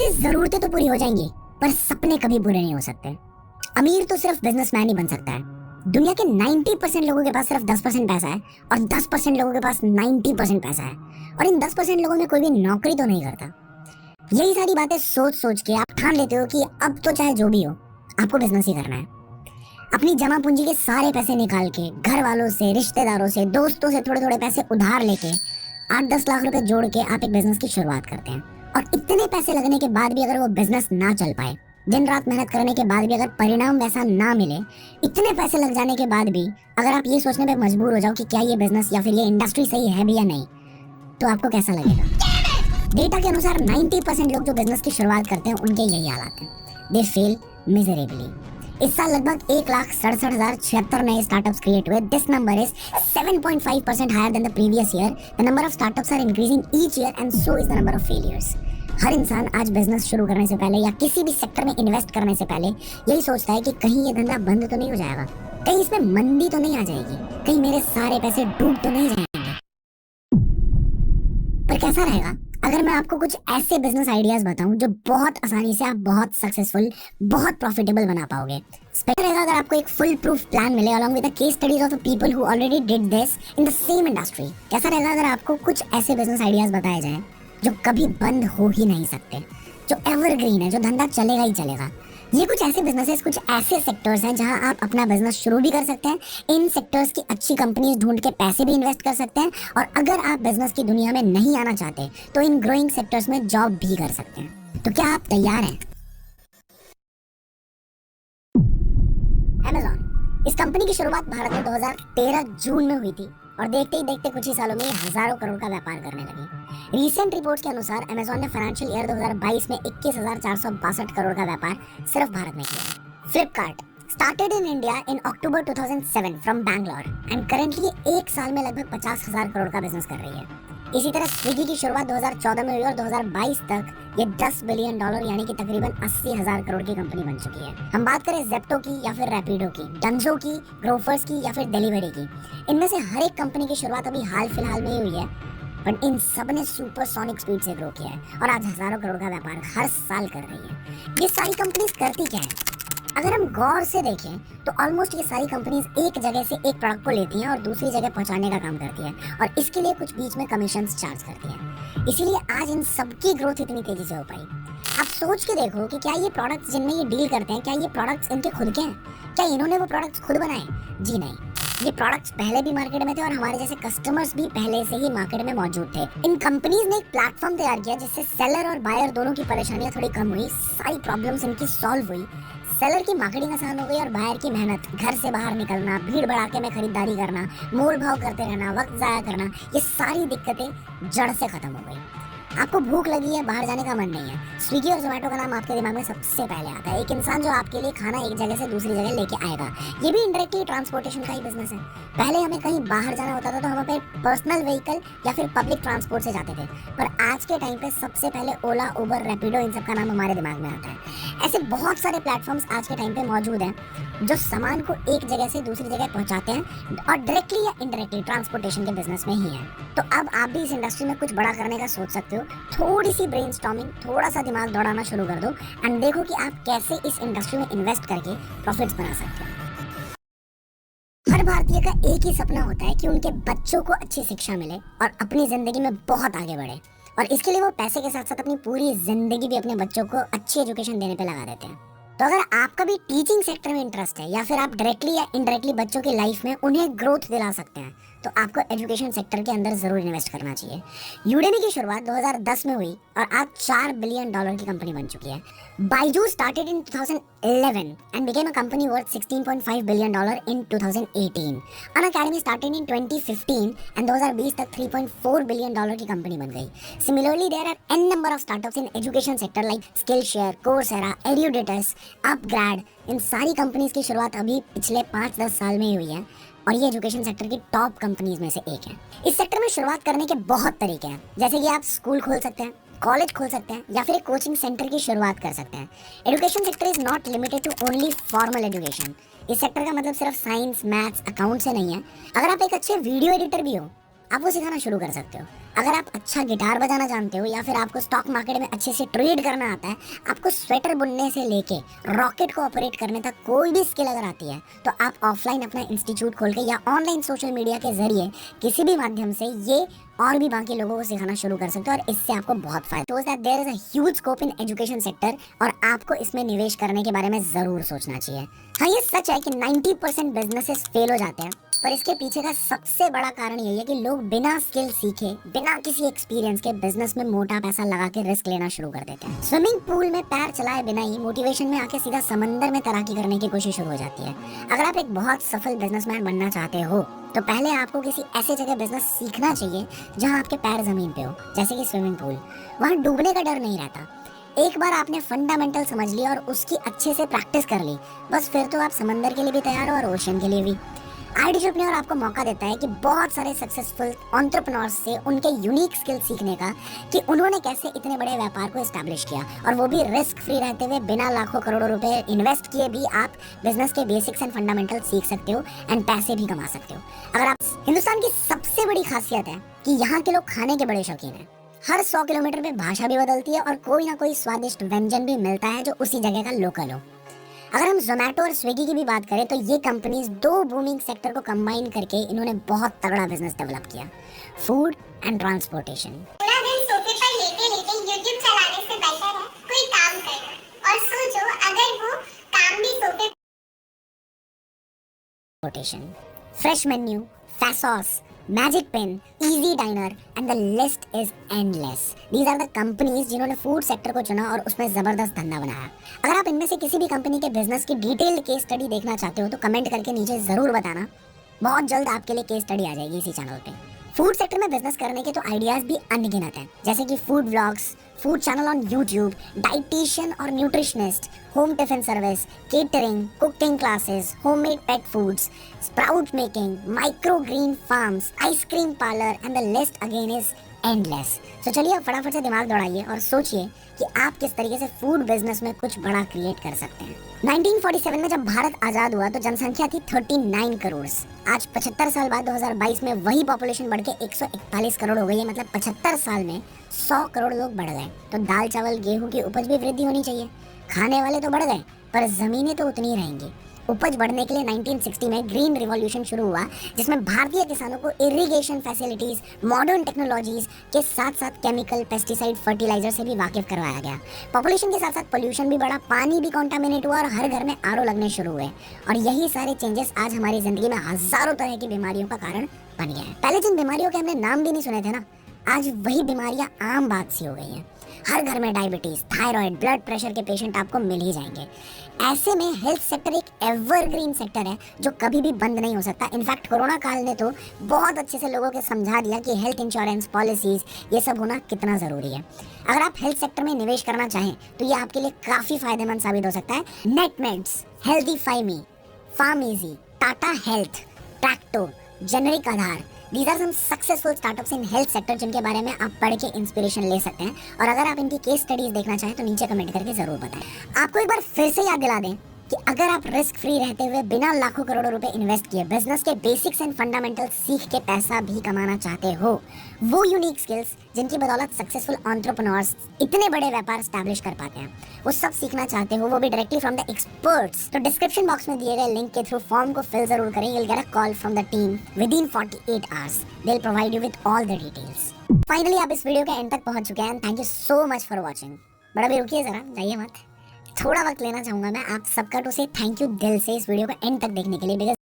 इससे जरूरतें तो पूरी हो जाएंगी, पर सपने कभी पूरे नहीं हो सकते। अमीर तो सिर्फ बिजनेसमैन ही बन सकता है। दुनिया के 90% लोगों के पास सिर्फ 10% पैसा है और 10% लोगों के पास 90% पैसा है, और इन 10% लोगों में कोई भी नौकरी तो नहीं करता। यही सारी बातें सोच सोच के आप ठान लेते हो कि अब तो चाहे जो भी हो, आपको बिजनेस ही करना है। अपनी जमा पूंजी के सारे पैसे निकाल के, घर वालों से, रिश्तेदारों से, दोस्तों से थोड़े थोड़े पैसे उधार लेके 8-10 लाख रुपए जोड़ के आप एक बिजनेस की शुरुआत करते हैं। और इतने पैसे लगने के बाद भी अगर वो बिजनेस ना चल पाए, दिन रात मेहनत करने के बाद भी अगर परिणाम वैसा ना मिले, इतने पैसे लग जाने के बाद भी अगर आप ये सोचने पे मजबूर हो जाओ कि क्या ये बिजनेस या फिर ये इंडस्ट्री सही है भी या नहीं, तो आपको कैसा लगेगा? डेटा के अनुसार 90% लोग जो बिजनेस की शुरुआत करते हैं उनके यही हालात हैं। They fail miserably. इस साल लगभग 1,67,076 नए स्टार्टअप्स क्रिएट हुए। This number is 7.5% higher than the previous year. The number of startups are increasing each year and so is the number of failures. हर इंसान आज बिजनेस शुरू करने से पहले या किसी भी सेक्टर में इन्वेस्ट करने से पहले यही सोचता है कि कहीं ये धंधा बंद तो नहीं हो जाएगा, कहीं इसमें मंदी तो नहीं आ जाएगी, कहीं मेरे सारे पैसे डूब तो नहीं जाएंगे। पर कैसा रहेगा अगर मैं आपको कुछ ऐसे बिजनेस आइडियाज बताऊं जो बहुत आसानी से आप बहुत सक्सेसफुल, बहुत प्रॉफिटेबल बना पाओगे। बेटर रहेगा अगर आपको एक फुल प्रूफ प्लान मिले along with the case studies of the people who already did this in the same industry. कैसा रहेगा अगर आपको कुछ ऐसे बिजनेस आइडियाज बताए जाएं जो कभी बंद हो ही नहीं सकते, जो एवरग्रीन है, जो धंधा चलेगा ही चलेगा। ये कुछ ऐसे बिजनेसेस, कुछ ऐसे सेक्टर्स हैं जहां आप अपना बिजनेस शुरू भी कर सकते हैं, इन सेक्टर्स की अच्छी कंपनीज ढूंढ के पैसे भी इन्वेस्ट कर सकते हैं, और अगर आप बिजनेस की दुनिया में नहीं आना चाहते तो इन ग्रोइंग सेक्टर्स में जॉब भी कर सकते हैं। तो क्या आप तैयार हैं? Amazon। इस कंपनी की शुरुआत भारत में 2013 जून में हुई थी और देखते ही देखते कुछ ही सालों में हजारों करोड़ का व्यापार करने लगी। रीसेंट रिपोर्ट्स के अनुसार अमेज़न ने फाइनेंशियल ईयर 2022 में 21,462 करोड़ का व्यापार सिर्फ भारत में किया। Flipkart started in India in October 2007 from Bangalore and currently एक साल में लगभग 50,000 करोड़ का बिजनेस कर रही है। इसी तरह स्विगी की शुरुआत 2014 में हुई और 2022 तक ये $10 बिलियन यानी कि तकरीबन 80,000 करोड़ की कंपनी बन चुकी है। हम बात करें जेप्टो की या फिर रैपिडो की, डंजो की, ग्रोफर्स की या फिर डिलीवरी की, इनमें से हर एक कंपनी की शुरुआत अभी हाल फिलहाल में ही हुई है, पर इन सब ने सुपरसोनिक स्पीड से ग्रो किया है और आज हजारों करोड़ का व्यापार हर साल कर रही है। ये सारी कंपनीज करती क्या है? अगर हम गौर से देखें तो ऑलमोस्ट ये सारी कंपनीज एक जगह से एक प्रोडक्ट को लेती हैं और दूसरी जगह पहुंचाने का काम करती है, और इसके लिए कुछ बीच में कमीशंस चार्ज करती हैं। इसीलिए आज इन सबकी ग्रोथ इतनी तेजी से हो पाई। आप सोच के देखो कि क्या ये प्रोडक्ट्स जिनमें ये डील करते हैं, क्या ये प्रोडक्ट्स इनके खुद के हैं? क्या इन्होंने वो प्रोडक्ट्स खुद बनाए? जी नहीं, ये प्रोडक्ट्स पहले भी मार्केट में थे और हमारे जैसे कस्टमर्स भी पहले से ही मार्केट में मौजूद थे। इन कंपनीज ने एक प्लेटफॉर्म तैयार किया जिससे सेलर और बायर दोनों की परेशानियां थोड़ी कम हुई, सारी प्रॉब्लम्स इनकी सॉल्व हुई। सेलर की मार्केटिंग आसान हो गई और बायर की मेहनत, घर से बाहर निकलना, भीड़ भड़ाके में खरीदारी करना, मोल भाव करते रहना, वक्त जाया करना, ये सारी दिक्कतें जड़ से खत्म हो गई। आपको भूख लगी है, बाहर जाने का मन नहीं है, स्विगी और जोमेटो का नाम आपके दिमाग में सबसे पहले आता है। एक इंसान जो आपके लिए खाना एक जगह से दूसरी जगह लेके आएगा, ये भी इनडायरेक्टली ट्रांसपोर्टेशन का ही बिजनेस है। पहले हमें कहीं बाहर जाना होता था तो हम अपने पर्सनल व्हीकल या फिर पब्लिक ट्रांसपोर्ट से जाते थे, पर आज के टाइम पे सबसे पहले ओला, उबर, रैपिडो, इन सब का नाम हमारे दिमाग में आता है। ऐसे बहुत सारे प्लेटफॉर्म्स आज के टाइम पे मौजूद हैं जो सामान को एक जगह से दूसरी जगह पहुंचाते हैं और डायरेक्टली या इनडायरेक्टली ट्रांसपोर्टेशन के बिजनेस में ही है। तो अब आप भी इस इंडस्ट्री में कुछ बड़ा करने का सोच सकते हो। थोड़ी सी ब्रेनस्टॉर्मिंग, थोड़ा सा दिमाग दौड़ाना शुरू कर दो एंड देखो कि आप कैसे इस इंडस्ट्री में इन्वेस्ट करके प्रॉफिट्स बना सकते हो। हर भारतीय का एक ही सपना होता है कि उनके बच्चों को अच्छी शिक्षा मिले और अपनी जिंदगी में बहुत आगे बढ़े, और इसके लिए वो पैसे के साथ साथ अपनी पूरी जिंदगी भी अपने बच्चों को अच्छी एजुकेशन देने पे लगा देते हैं। तो अगर आपका भी टीचिंग सेक्टर में इंटरेस्ट है या फिर आप डायरेक्टली या इनडायरेक्टली बच्चों की लाइफ में उन्हें ग्रोथ दिला सकते हैं, तो आपको एजुकेशन सेक्टर के अंदर जरूर इन्वेस्ट करना चाहिए। यूडेमी की शुरुआत 2010 में हुई और आज $4 बिलियन की कंपनी बन चुकी है। Byju's started in 2011 and became a company worth $16.5 billion in 2018. Unacademy started in 2015 and 2020 तक $3.4 बिलियन की कंपनी बन गई। Similarly, there are n number of startups in education sector like Skillshare, Coursera, Edudators, Upgrad। इन सारी companies की शुरुआत अभी पिछले 5-10 साल में ही हुई है और ये एजुकेशन सेक्टर की टॉप कंपनीज में से एक है। इस सेक्टर में शुरुआत करने के बहुत तरीके हैं, जैसे कि आप स्कूल खोल सकते हैं, कॉलेज खोल सकते हैं या फिर एक कोचिंग सेंटर की शुरुआत कर सकते हैं। Education sector is not limited to only formal education. इस सेक्टर का मतलब सिर्फ साइंस, मैथ्स, अकाउंट से नहीं है। अगर आप एक अच्छे वीडियो एडिटर भी हो आप वो सिखाना शुरू कर सकते हो। अगर आप अच्छा गिटार बजाना जानते हो या फिर आपको स्टॉक मार्केट में अच्छे से ट्रेड करना आता है, आपको स्वेटर बुनने से लेके रॉकेट को ऑपरेट करने तक कोई भी स्किल अगर आती है, तो आप ऑफलाइन अपना इंस्टीट्यूट खोल के या ऑनलाइन सोशल मीडिया के जरिए किसी भी माध्यम से ये और भी बाकी लोगों को सिखाना शुरू कर सकते हो और इससे आपको बहुत फायदा है। There is a huge scope in education sector और आपको इसमें निवेश करने के बारे में जरूर सोचना चाहिए। हाँ, ये सच है कि 90% बिजनेसेस फेल हो जाते हैं, पर इसके पीछे का सबसे बड़ा कारण यही है कि लोग बिना स्किल सीखे, बिना किसी एक्सपीरियंस के बिजनेस में मोटा पैसा लगा के रिस्क लेना शुरू कर देते हैं। स्विमिंग पूल में पैर चलाए बिना ही मोटिवेशन में आके सीधा समंदर में तैराकी करने की कोशिश शुरू हो जाती है। अगर आप एक बहुत सफल बिजनेसमैन बनना चाहते हो, तो पहले आपको किसी ऐसे जगह बिजनेस सीखना चाहिए जहां आपके पैर जमीन पे हो, जैसे कि स्विमिंग पूल। वहां डूबने का डर नहीं रहता। एक बार आपने फंडामेंटल समझ लिया और उसकी अच्छे से प्रैक्टिस कर ली, बस फिर तो आप समंदर के लिए भी तैयार हो और ओशन के लिए भी। आईडीएंट्रेप्रेन्योर आपको मौका देता है कि बहुत सारे सक्सेसफुल एंटरप्रेन्योर्स से उनके यूनिक स्किल सीखने का, कि उन्होंने कैसे इतने बड़े व्यापार को एस्टैब्लिश किया, और वो भी रिस्क फ्री रहते हुए बिना लाखों करोड़ों रुपए इन्वेस्ट किए भी आप बिजनेस के बेसिक्स एंड फंडामेंटल सीख सकते हो एंड पैसे भी कमा सकते हो। अगर आप हिंदुस्तान की सबसे बड़ी खासियत है कि यहाँ के लोग खाने के बड़े शौकीन हैं। हर 100 किलोमीटर पे भाषा भी बदलती है और कोई ना कोई स्वादिष्ट व्यंजन भी मिलता है जो उसी जगह का लोकल हो। अगर हम जोमेटो और स्विगी की भी बात करें, तो ये कंपनीज दो बूमिंग सेक्टर को कंबाइन करके इन्होंने बहुत तगड़ा बिजनेस डेवलप किया, फूड एंड ट्रांसपोर्टेशन। पूरा दिन सोफे पर लेटे लेटे यूट्यूब चलाने से बेहतर है कोई काम करना। और सोचो अगर वो काम भी सोफे transportation, Fresh Menu, Faasos, Magicpin, Easy Diner and the list is endless. These are the companies जिन्होंने फूड सेक्टर को चुना और उसमें जबरदस्त धंधा बनाया। अगर आप इनमें से किसी भी कंपनी के बिजनेस की डिटेल्ड केस स्टडी देखना चाहते हो, तो कमेंट करके नीचे जरूर बताना। बहुत जल्द आपके लिए केस स्टडी आ जाएगी इसी चैनल पे। फूड सेक्टर में बिजनेस करने के तो आइडियाज भी अनगिनत हैं, जैसे कि food vlogs, food channel on YouTube, dietitian और nutritionist, home tiffin service, catering, cooking classes, homemade pet foods, sprout making, micro green farms, ice cream parlour and the list again is endless. तो चलिए अब फटाफट से दिमाग दौड़ाइए और सोचिए कि आप किस तरीके से फूड बिजनेस में कुछ बड़ा क्रिएट कर सकते हैं। 1947 में जब भारत आजाद हुआ तो जनसंख्या थी 39 करोड़। आज 75 साल बाद 2022 में वही पॉपुलेशन बढ़ के 141 करोड़ हो गई है। मतलब 75 साल में 100 करोड़ लोग बढ़ गए। तो दाल चावल गेहूं की उपज भी वृद्धि होनी चाहिए। खाने वाले तो बढ़ गए, पर जमीनें तो उतनी ही रहेंगी। उपज बढ़ने के लिए 1960 में ग्रीन रिवॉल्यूशन शुरू हुआ, जिसमें भारतीय किसानों को इरिगेशन फैसिलिटीज, मॉडर्न टेक्नोलॉजीज के साथ साथ केमिकल, पेस्टिसाइड, फर्टिलाइजर से भी वाकिफ करवाया गया। पॉपुलेशन के साथ साथ पोल्यूशन भी बढ़ा, पानी भी कॉन्टामिनेट हुआ और हर घर में आरओ लगने शुरू हुए। और यही सारे चेंजेस आज हमारी जिंदगी में हजारों तरह की बीमारियों का कारण बन गए हैं। पहले जिन बीमारियों के हमने नाम भी नहीं सुने थे ना, आज वही बीमारियां आम बात सी हो गई हैं। हर घर में डायबिटीज, थायराइड, ब्लड प्रेशर के पेशेंट आपको मिल ही जाएंगे। ऐसे में हेल्थ सेक्टर एक एवरग्रीन सेक्टर है जो कभी भी बंद नहीं हो सकता। इनफैक्ट कोरोना काल ने तो बहुत अच्छे से लोगों को समझा दिया कि हेल्थ इंश्योरेंस पॉलिसीज ये सब होना कितना ज़रूरी है। अगर आप हेल्थ सेक्टर में निवेश करना चाहें तो ये आपके लिए काफ़ी फायदेमंद साबित हो सकता है। Netmeds, Healthify, pharmacy, Tata Health, Practo, Generic Aadhaar, These are some successful startups in health sector जिनके बारे में आप पढ़ के इंस्पिरेशन ले सकते हैं। और अगर आप इनकी केस स्टडीज देखना चाहें तो नीचे कमेंट करके जरूर बताएं। आपको एक बार फिर से याद दिला दें कि अगर आप रिस्क फ्री रहते हुए बिना लाखों करोड़ों रुपए इन्वेस्ट किए बिजनेस के बेसिक्स एंड फंडामेंटल सीख के पैसा भी कमाना चाहते हो, वो यूनिक स्किल्स जिनकी बदौलत सक्सेसफुल एंटरप्रेन्योर्स इतने बड़े व्यापार स्टैब्लिश कर पाते हैं, वो सब सीखना चाहते हो, वो भी डायरेक्टली फ्रॉम द एक्सपर्ट्स, तो डिस्क्रिप्शन बॉक्स में दिए गए लिंक के थ्रू फॉर्म को फिल जरूर करें। You'll get a call from the team within 48 hours. They'll provide you with all the details. Finally आप इस वीडियो के एंड तक पहुंच चुके हैं। Thank you so much for watching. बड़ा भी रुकिए जरा, जाइए मत। थोड़ा वक्त लेना चाहूंगा मैं आप सबका टू से थैंक यू दिल से इस वीडियो को एंड तक देखने के लिए, बिकॉज